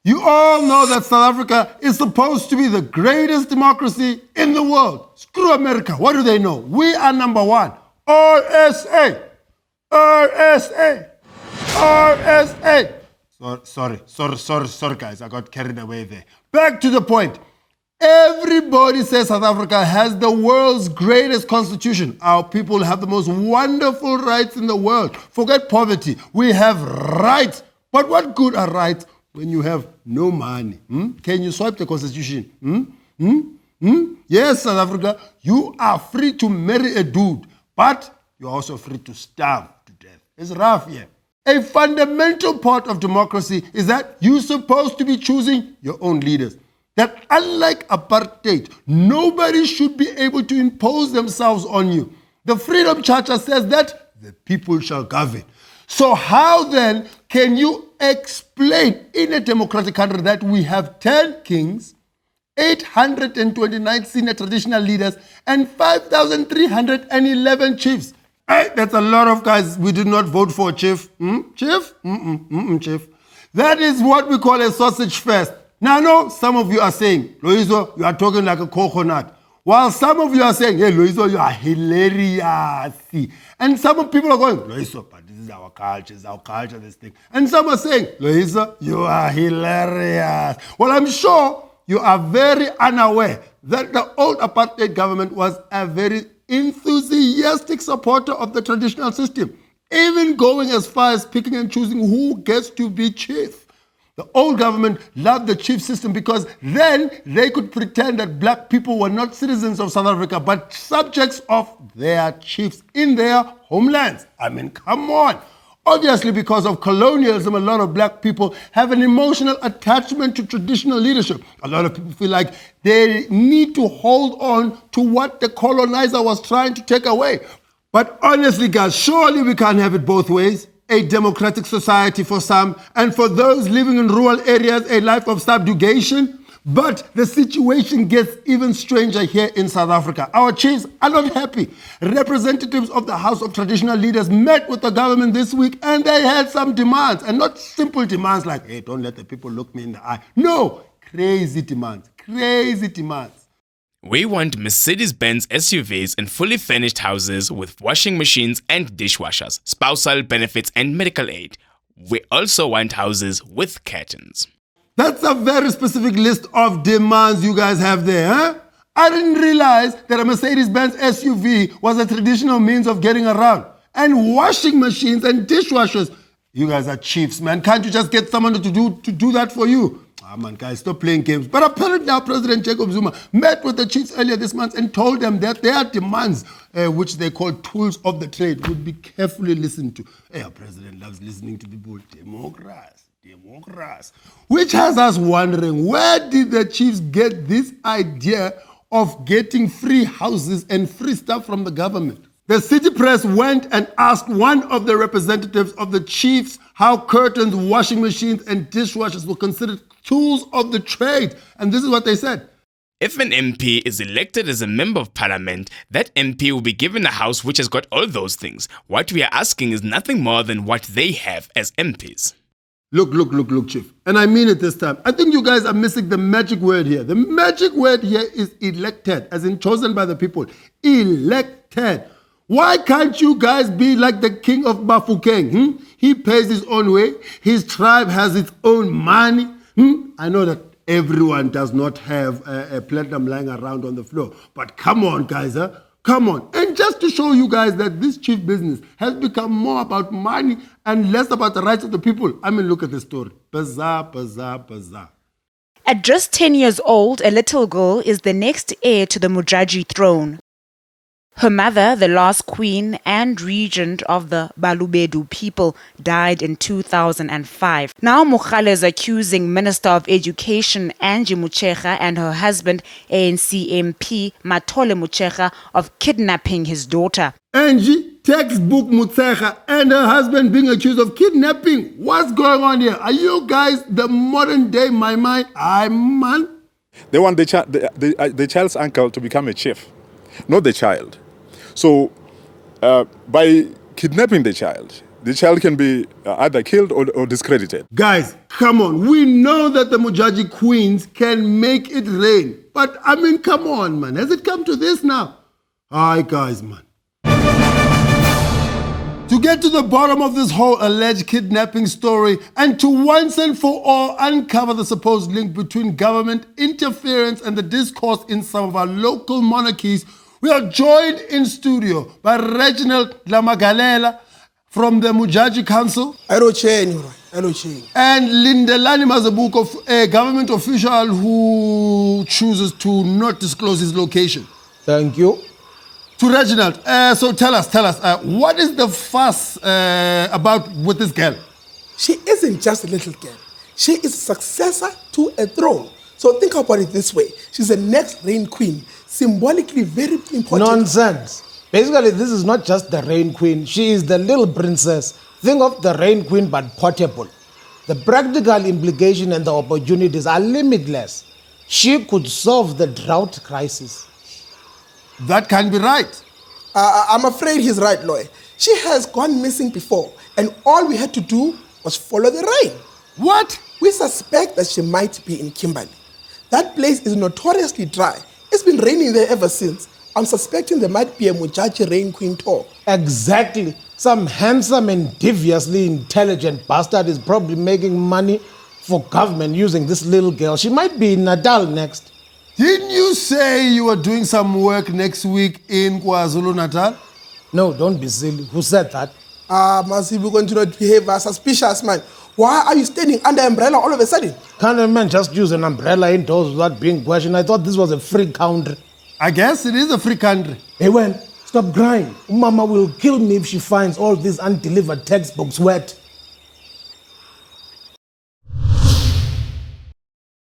You all know that South Africa is supposed to be the greatest democracy in the world. Screw America. What do they know? We are number one. RSA. RSA. RSA. Sorry, guys. I got carried away there. Back to the point. Everybody says South Africa has the world's greatest constitution. Our people have the most wonderful rights in the world. Forget poverty. We have rights. But what good are rights when you have no money? Can you swipe the constitution? Yes, South Africa, you are free to marry a dude, but you're also free to starve to death. It's rough here. A fundamental part of democracy is that you're supposed to be choosing your own leaders. That unlike apartheid, nobody should be able to impose themselves on you. The Freedom Charter says that the people shall govern. So how then can you explain in a democratic country that we have 10 kings, 829 senior traditional leaders, and 5,311 chiefs? Hey, that's a lot of guys we did not vote for, Chief. Chief? Chief. That is what we call a sausage fest. Now, I know some of you are saying, Loizo, you are talking like a coconut. While some of you are saying, hey, Loizo, you are hilarious. And some people are going, Loizo, but this is our culture, this thing. And some are saying, Loizo, you are hilarious. Well, I'm sure you are very unaware that the old apartheid government was a very enthusiastic supporter of the traditional system, even going as far as picking and choosing who gets to be chief. The old government loved the chief system because then they could pretend that black people were not citizens of South Africa, but subjects of their chiefs in their homelands. I mean, come on. Obviously, because of colonialism, a lot of black people have an emotional attachment to traditional leadership. A lot of people feel like they need to hold on to what the colonizer was trying to take away. But honestly, guys, surely we can't have it both ways. A democratic society for some, and for those living in rural areas, a life of subjugation. But the situation gets even stranger here in South Africa. Our chiefs are not happy. Representatives of the House of Traditional Leaders met with the government this week, and they had some demands, and not simple demands like, hey, don't let the people look me in the eye. No, crazy demands. We want Mercedes-Benz SUVs and fully furnished houses with washing machines and dishwashers, spousal benefits and medical aid. We also want houses with curtains. That's a very specific list of demands you guys have there, huh? I didn't realize that a Mercedes-Benz SUV was a traditional means of getting around. And washing machines and dishwashers. You guys are chiefs, man. Can't you just get someone to do that for you? Ah, man, guys, stop playing games. But apparently now President Jacob Zuma met with the chiefs earlier this month and told them that their demands, which they call tools of the trade, would be carefully listened to. Hey, our president loves listening to people. Democrats. Which has us wondering, where did the chiefs get this idea of getting free houses and free stuff from the government? The city press went and asked one of the representatives of the chiefs how curtains, washing machines, and dishwashers were considered tools of the trade. And this is what they said. If an MP is elected as a member of parliament, that MP will be given a house which has got all those things. What we are asking is nothing more than what they have as MPs. Look, Chief. And I mean it this time. I think you guys are missing the magic word here. The magic word here is elected, as in chosen by the people. Elected. Why can't you guys be like the king of Bafokeng? He pays his own way. His tribe has its own money. I know that everyone does not have a platinum lying around on the floor. But come on, guys. Come on. And just to show you guys that this chief business has become more about money and less about the rights of the people. I mean, look at this story. Bizarre. At just 10 years old, a little girl is the next heir to the Mujaji throne. Her mother, the last queen and regent of the Balubedu people, died in 2005. Now Mogale is accusing Minister of Education Angie Motshekga and her husband, ANC MP Mathole Motshekga, of kidnapping his daughter. Angie, textbook Motshekga, and her husband being accused of kidnapping. What's going on here? Are you guys the modern day Mai? Man? They want the child's uncle to become a chief, not the child. So by kidnapping the child, the child can be either killed or discredited. Guys, come on. We know that the Mujaji queens can make it rain. But, I mean, come on, man. Has it come to this now? Aye, guys, man. To get to the bottom of this whole alleged kidnapping story and to once and for all uncover the supposed link between government interference and the discourse in some of our local monarchies, we are joined in studio by Reginald Lamagalela from the Mujaji Council and Lindelani Mazabuko, a government official who chooses to not disclose his location. Thank you. To Reginald, so tell us, what is the fuss about with this girl? She isn't just a little girl. She is a successor to a throne. So think about it this way. She's the next reign queen, symbolically very important. Nonsense. Basically, this is not just the reign queen. She is the little princess. Think of the reign queen but portable. The practical implication and the opportunities are limitless. She could solve the drought crisis. That can be right. I'm afraid he's right, lawyer. She has gone missing before, and all we had to do was follow the rain. What? We suspect that she might be in Kimberley. That place is notoriously dry. It's been raining there ever since. I'm suspecting there might be a Mujaji rain queen tour. Exactly. Some handsome and deviously intelligent bastard is probably making money for government using this little girl. She might be in Natal next. Didn't you say you were doing some work next week in KwaZulu-Natal? No, don't be silly. Who said that? Masibu going to not behave as suspicious, man. Why are you standing under umbrella all of a sudden? Can't a man just use an umbrella indoors without being questioned? I thought this was a free country. I guess it is a free country. Hey, when? Stop crying. Mama will kill me if she finds all these undelivered textbooks wet.